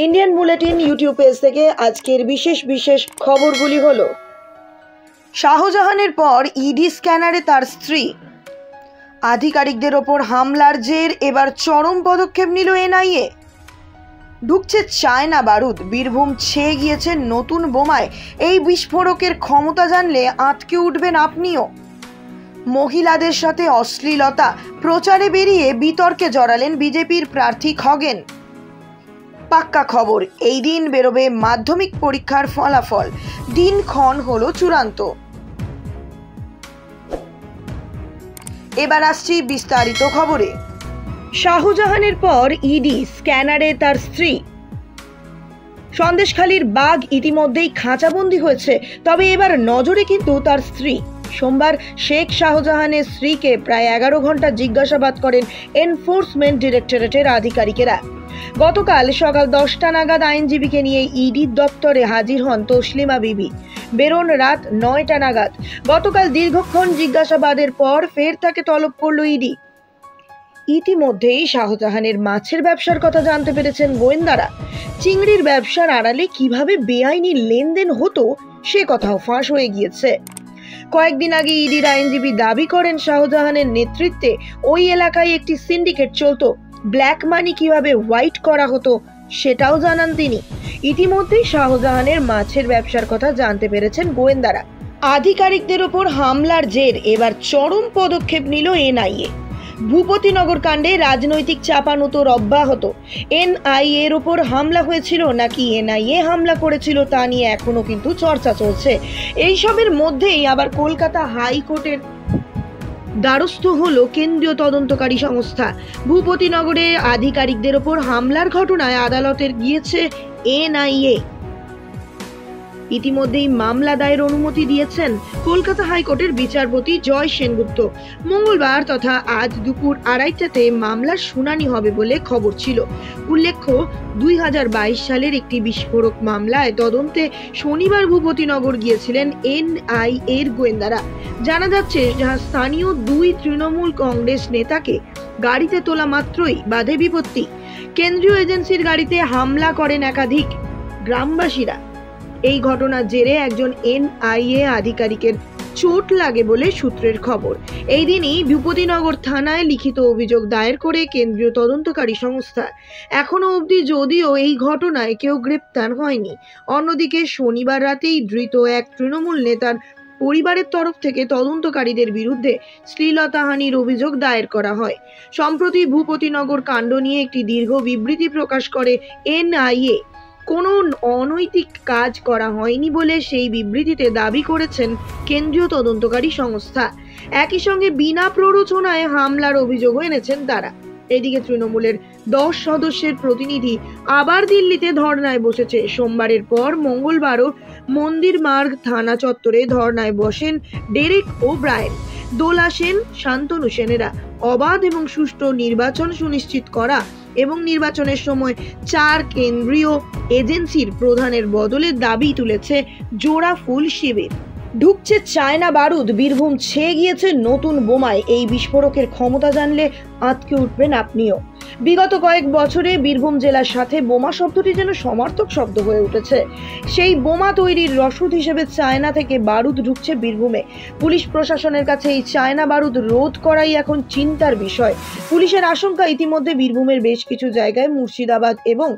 Indian bulletin YouTube page থেকে আজকের বিশেষ খবরগুলি হলো শাহজাহানের পর ইডি স্ক্যানারে তার স্ত্রী, আধিকারিকদের ওপর হামলার জের এবার চরম পদক্ষেপ নিল এনআইএ। ঢুকছে চায়না বারুদ, বীরভূম ছেয়ে গিয়েছে নতুন বোমায়। এই বিস্ফোরকের ক্ষমতা জানলে আঁতকে উঠবেন আপনিও। মহিলাদের সাথে অশ্লীলতা প্রচারে বেরিয়ে বিতর্কে জড়ালেন বিজেপির প্রার্থী খগেন। পাক্কা খবর, এই দিন বেরোবে মাধ্যমিক পরীক্ষার ফলাফল, দিনক্ষণ হলো চূড়ান্ত। এবার আসছি বিস্তারিত খবরে। শাহজাহানের পর ইডি স্ক্যানারে তার স্ত্রী। সন্দেশখালীর বাঘ ইতিমধ্যেই খাঁচাবন্দি হয়েছে, তবে এবার নজরে কিন্তু তার স্ত্রী। সোমবার শেখ শাহজাহানের স্ত্রীকে প্রায় 11 ঘন্টা জিজ্ঞাসাবাদ করেন এনফোর্সমেন্ট ডিরেক্টরেটের আধিকারিকেরা। গতকাল সকাল 10টা নাগাদ আইনজীবীকে নিয়ে ইডি দপ্তরে হাজির হন তসলিমা বিবি। বেরোন রাত 9টা নাগাদ। গতকাল দীর্ঘক্ষণ জিজ্ঞাসাবাদের পর ফের তাকে তলব করল ইডি। ইতিমধ্যেই শাহজাহানের মাছের ব্যবসার কথা জানতে পেরেছেন গোয়েন্দারা। চিংড়ির ব্যবসার আড়ালে কিভাবে বেআইনি লেনদেন হতো সে কথাও ফাঁস হয়ে গিয়েছে। কয়েকদিন আগে ইডির আইনজীবী দাবি করেন শাহজাহানের নেতৃত্বে ওই এলাকায় একটি সিন্ডিকেট চলতো। ব্ল্যাক মানি কিভাবে হোয়াইট করা হতো সেটাও জানান তিনি। ইতিমধ্যেই শাহজাহানের মাছের ব্যবসার কথা জানতে পেরেছেন গোয়েন্দারা। আধিকারিকদের ওপর হামলার জের এবার চরম পদক্ষেপ নিল এনআইএ। ভূপতিনগর কাণ্ডে রাজনৈতিক চাপানোতর অব্যাহত। এনআইএ এর ওপর হামলা হয়েছিল নাকি এনআইএ হামলা করেছিল তা নিয়ে এখনো কিন্তু চর্চা চলছে। এইসবের মধ্যেই আবার কলকাতা হাইকোর্টের দ্বারস্থ হলো কেন্দ্রীয় তদন্তকারী সংস্থা। ভূপতিনগরে আধিকারিকদের ওপর হামলার ঘটনায় আদালতে গিয়েছে এনআইএ। ইতিমধ্যেই মামলা দায়ের অনুমতি দিয়েছেন কলকাতা হাইকোর্টের বিচারপতি জয় সেনগুপ্ত। মঙ্গলবার তথা আজ দুপুর 2:30টাতে মামলার শুনানি হবে বলে খবর ছিল। উল্লেখ্য, 2022 সালের একটি বিস্ফোরক মামলায় তদন্তে শনিবার ভূপতিনগর গিয়েছিলেন এনআইএ এর গোয়েন্দারা। জানা যাচ্ছে, স্থানীয় 2 তৃণমূল কংগ্রেস নেতাকে গাড়িতে তোলা মাত্রই বাধে বিপত্তি। কেন্দ্রীয় এজেন্সির গাড়িতে হামলা করেন একাধিক গ্রামবাসীরা। এই ঘটনার জেরে একজন এনআইএ আধিকারিকের চোট লাগে বলে সূত্রের খবর। এই দিনই ভূপতিনগর থানায় লিখিত অভিযোগ দায়ের করে কেন্দ্রীয় তদন্তকারী সংস্থা। এখনো অবধি যদিও এই ঘটনায় কেউ গ্রেপ্তার হয়নি। অন্যদিকে শনিবার রাতেই ধৃত এক তৃণমূল নেতার পরিবারের তরফ থেকে তদন্তকারীদের বিরুদ্ধে শ্লীলতাহানির অভিযোগ দায়ের করা হয়। সম্প্রতি ভূপতিনগর কাণ্ড নিয়ে একটি দীর্ঘ বিবৃতি প্রকাশ করে এনআইএ। কোনো অনৈতিক কাজ করা হয়নি বলে সেই বিবৃতিতে দাবি করেছেন কেন্দ্রীয় তদন্তকারী সংস্থা। একই সঙ্গে বিনা প্ররোচনায় হামলার অভিযোগও এনেছেন তারা। এদিকে তৃণমূলের 10 সদস্যের প্রতিনিধি আবার দিল্লিতে ধর্নায় বসেছে। সোমবারের পর মঙ্গলবারও মন্দির মার্গ থানা চত্বরে ধর্নায় বসেন ডেরেক ওব্রায়েন, দোলা সেন, শান্তনু সেনেরা। অবাধ এবং সুষ্ঠু নির্বাচন সুনিশ্চিত করা এবং নির্বাচনের সময় 4 কেন্দ্রীয় এজেন্সির প্রধানের বদলে দাবি তুলেছে জোড়া ফুল শিবির। ঢুকছে চায়না বারুদ, বীরভূম ছেয়ে গিয়েছে নতুন বোমায়। এই বিস্ফোরকের ক্ষমতা জানলে আঁতকে উঠবেন আপনিও। বিগত কয়েক বছরে বীরভূম জেলার সাথে বোমা শব্দটি যেন সমার্থক শব্দ হয়ে উঠেছে। সেই বোমা তৈরির রসদ হিসেবে চায়না থেকে বারুদ ঢুকছে বীরভূমে। পুলিশ প্রশাসনের কাছে এই চায়না বারুদ রোধ করাই এখন চিন্তার বিষয়। পুলিশের আশঙ্কা, ইতিমধ্যে বীরভূমের বেশ কিছু জায়গায় মুর্শিদাবাদ এবং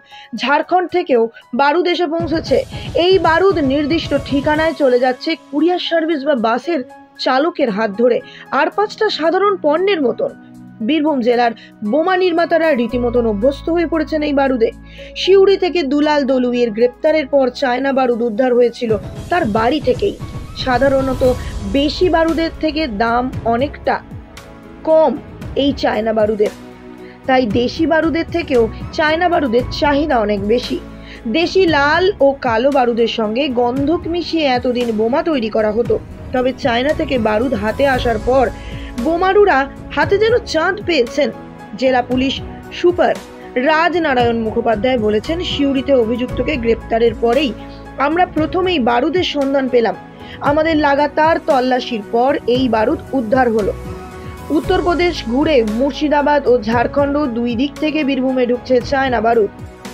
ঝাড়খণ্ড থেকেও বারুদ এসে পৌঁছেছে। এই বারুদ নির্দিষ্ট ঠিকানায় চলে যাচ্ছে কুরিয়ার সার্ভিস বা বাসের চালকের হাত ধরে, আর 5টা সাধারণ পণ্যের মতন। বীরভূম জেলার বোমা নির্মাতারা রীতিমতন অভ্যস্ত হয়ে পড়েছেন এই বারুদে। সিউড়ি থেকে দুলাল দলুইয়ের গ্রেপ্তারের পর চায়না বারুদ উদ্ধার হয়েছিল তার বাড়ি থেকেই। সাধারণত বেশি বারুদের থেকে দাম অনেকটা কম এই চায়না বারুদের, তাই দেশি বারুদের থেকেও চায়না বারুদের চাহিদা অনেক বেশি। দেশি লাল ও কালো বারুদের সঙ্গে গন্ধক মিশিয়ে এতদিন বোমা তৈরি করা হতো। তবে চায়না থেকে বারুদ হাতে আসার পর বোমারুরা হাতে যেন চাঁদ পেয়েছেন। জেলা পুলিশ সুপার রাজনারায়ণ মুখোপাধ্যায় বলেছেন, সিউড়িতে অভিযুক্তকে গ্রেপ্তারের পরেই আমরা প্রথমেই বারুদের সন্ধান পেলাম। আমাদের লাগাতার তল্লাশির পর এই বারুদ উদ্ধার হলো। উত্তরপ্রদেশ ঘুরে মুর্শিদাবাদ ও ঝাড়খণ্ড 2 দিক থেকে বীরভূমে ঢুকছে চায়না বারুদ।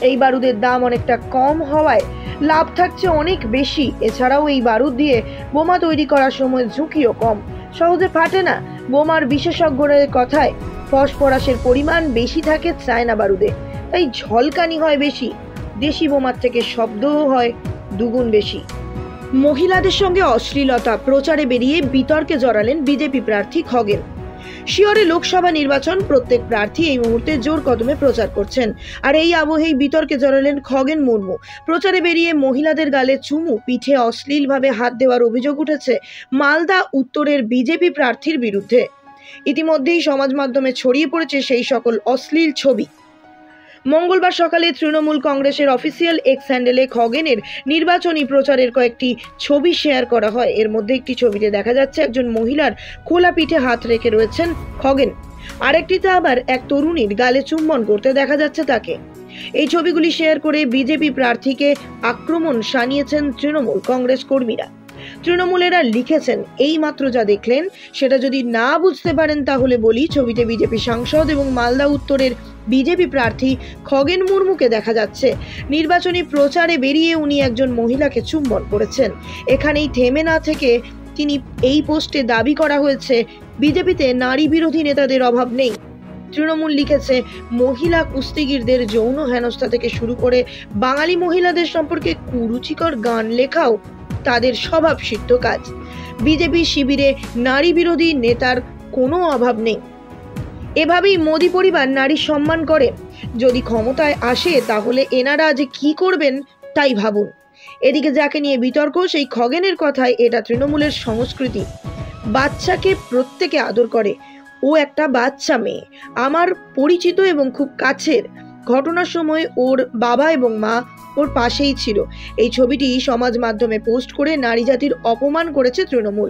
এই বারুদের দাম অনেকটা কম হওয়ায় লাভ থাকছে অনেক বেশি। এছাড়াও এই বারুদ দিয়ে বোমা তৈরি করার সময় ঝুঁকিও কম, সহজে ফাটে না। বোমার বিশেষজ্ঞদের কথায় ফসফরাসের পরিমাণ বেশি থাকে চায়না বারুদে, তাই ঝলকানি হয় বেশি। দেশি বোমার থেকে শব্দও হয় দুগুণ বেশি। মহিলাদের সঙ্গে অশ্লীলতা প্রচারে বেরিয়ে বিতর্কে জড়ালেন বিজেপি প্রার্থী খগেন। শিয়রে লোকসভা নির্বাচন, প্রত্যেক প্রার্থী এই মুহূর্তে জোর কদমে প্রচার করছেন। আর এই আবহেই বিতর্কে জড়ালেন খগেন মুর্মু। প্রচারে বেরিয়ে মহিলাদের গালে চুমু, পিঠে অশ্লীলভাবে হাত দেওয়ার অভিযোগ উঠেছে মালদা উত্তরের বিজেপি প্রার্থীর বিরুদ্ধে। ইতিমধ্যেই সমাজ মাধ্যমে ছড়িয়ে পড়েছে সেই সকল অশ্লীল ছবি। মঙ্গলবার সকালে তৃণমূল কংগ্রেসের অফিসিয়াল এক্স হ্যান্ডেলে খগেনের নির্বাচনী প্রচারের কয়েকটি ছবি শেয়ার করা হয়। এর মধ্যে একটি ছবিতে দেখা যাচ্ছে একজন মহিলার খোলা পিঠে হাত রেখে রয়েছেন খগেন, আরেকটিতে আবার এক তরুণীর গালে চুম্বন করতে দেখা যাচ্ছে তাকে। এই ছবিগুলি শেয়ার করে বিজেপি প্রার্থীকে আক্রমণ শানিয়েছেন তৃণমূল কংগ্রেস কর্মীরা। তৃণমূলেরা লিখেছেন, এই মাত্র যা দেখলেন সেটা যদি না বুঝতে পারেন তাহলে বলি, ছবিতে বিজেপি সাংসদ এবং মালদা উত্তরের বিজেপি প্রার্থী খগেন মুর্মুকে দেখা যাচ্ছে। নির্বাচনী প্রচারে বেরিয়ে উনি একজন মহিলাকে চুম্বন করেছেন। এখানেই থেমে না থেকে তিনি এই পোস্টে দাবি করা হয়েছে বিজেপিতে নারী বিরোধী নেতাদের অভাব নেই। তৃণমূল লিখেছে, মহিলা কুস্তিগীরদের যৌন হেনস্থা থেকে শুরু করে বাঙালি মহিলাদের সম্পর্কে কুরুচিকর গান লেখাও তাদের স্বভাবসিদ্ধ কাজ। বিজেপি শিবিরে নারী বিরোধী নেতার কোনো অভাব নেই। এভাবেই মোদি পরিবার নারীর সম্মান করে। যদি ক্ষমতায় আসে তাহলে এনারা যে কি করবেন তাই ভাবুন। এদিকে যাকে নিয়ে বিতর্ক, সেই খগেনের কথায় এটা তৃণমূলের সংস্কৃতি। বাচ্চাকে প্রত্যেকে আদর করে, ও একটা বাচ্চা মেয়ে, আমার পরিচিত এবং খুব কাছের। ঘটনার সময় ওর বাবা এবং মা ওর পাশেই ছিল। এই ছবিটি সমাজ মাধ্যমে পোস্ট করে নারী জাতির অপমান করেছে তৃণমূল।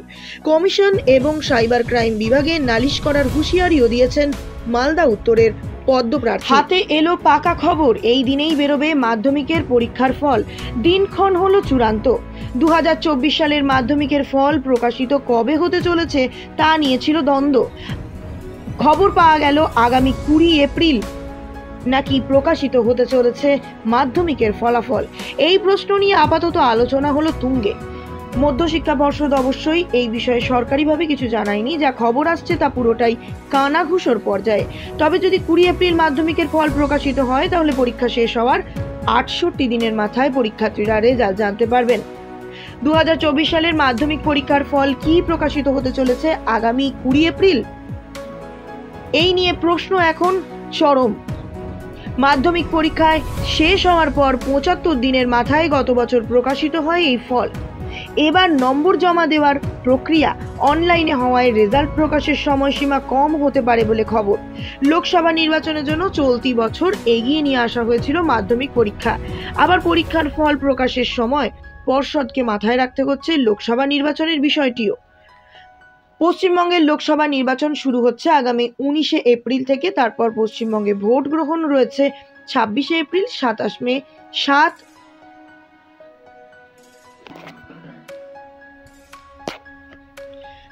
কমিশন এবং সাইবার ক্রাইম বিভাগে নালিশ করার হুঁশিয়ারিও দিয়েছেন মালদা উত্তরের পদ্মপ্রার্থী। হাতে এলো পাকা খবর, এই দিনেই বেরোবে মাধ্যমিকের পরীক্ষার ফল। দিনক্ষণ হলো চূড়ান্ত। 2024 সালের মাধ্যমিকের ফল প্রকাশিত কবে হতে চলেছে তা নিয়েছিল দ্বন্দ্ব। খবর পাওয়া গেল আগামী 20 এপ্রিল নাকি প্রকাশিত হতে চলেছে মাধ্যমিকের ফলাফল। এই প্রশ্ন নিয়ে আপাতত আলোচনা হলো তুঙ্গে। মধ্যশিক্ষা পর্ষদ অবশ্যই এই বিষয়ে সরকারিভাবে কিছু জানায়নি। যা খবর আসছে তা পুরোটাই কানাঘুষোর পর্যায়ে। তবে যদি 20 এপ্রিল মাধ্যমিকের ফল প্রকাশিত হয় তাহলে পরীক্ষা শেষ হওয়ার 68 দিনের মাথায় পরীক্ষার্থীরা রেজাল্ট জানতে পারবেন। 2024 সালের মাধ্যমিক পরীক্ষার ফল কি প্রকাশিত হতে চলেছে আগামী 20 এপ্রিল? এই নিয়ে প্রশ্ন এখন চরম। মাধ্যমিক পরীক্ষায় শেষ হওয়ার পর 75 দিনের মাথায় গত বছর প্রকাশিত হয় এই ফল। এবার নম্বর জমা দেওয়ার প্রক্রিয়া অনলাইনে হওয়ায় রেজাল্ট প্রকাশের সময়সীমা কম হতে পারে বলে খবর। লোকসভা নির্বাচনের জন্য চলতি বছর এগিয়ে নিয়ে আসা হয়েছিল মাধ্যমিক পরীক্ষা। আবার পরীক্ষার ফল প্রকাশের সময় পর্ষদকে মাথায় রাখতে হচ্ছে লোকসভা নির্বাচনের বিষয়টিও। পশ্চিমবঙ্গের লোকসভা নির্বাচন শুরু হচ্ছে আগামী 19 এপ্রিল থেকে। তারপর পশ্চিমবঙ্গে ভোট গ্রহণ রয়েছে 26 এপ্রিল, 27 মে, 7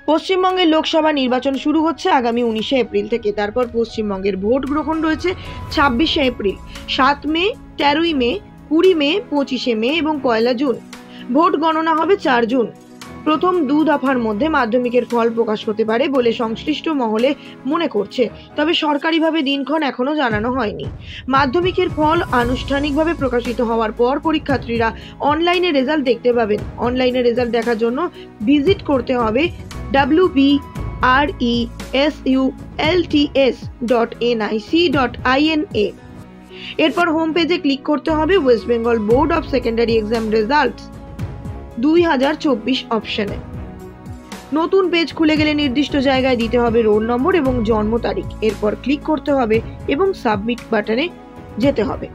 পশ্চিমবঙ্গের লোকসভা নির্বাচন শুরু হচ্ছে আগামী 19 এপ্রিল থেকে। তারপর পশ্চিমবঙ্গের ভোট গ্রহণ রয়েছে 26 এপ্রিল, 7 মে, 13 মে, 20 মে, 25 মে এবং 1 জুন। ভোট গণনা হবে 4 জুন। প্রথম 2 দফার মধ্যে মাধ্যমিকের ফল প্রকাশ হতে পারে বলে সংশ্লিষ্ট মহলে মনে করছে। তবে সরকারিভাবে দিনক্ষণ এখনো জানানো হয়নি। মাধ্যমিকের ফল আনুষ্ঠানিকভাবে প্রকাশিত হওয়ার পর পরীক্ষার্থীরা অনলাইনে রেজাল্ট দেখতে পাবেন। অনলাইনে রেজাল্ট দেখার জন্য ভিজিট করতে হবে wbresults.nic.in এরপর হোম পেজে ক্লিক করতে হবে West Bengal board of secondary exam results 2024 অপশনে। নতুন পেজ খুলে গেলে নির্দিষ্ট জায়গায় দিতে হবে রোল নম্বর এবং জন্ম তারিখ। এরপর ক্লিক করতে হবে এবং সাবমিট বাটনে যেতে হবে।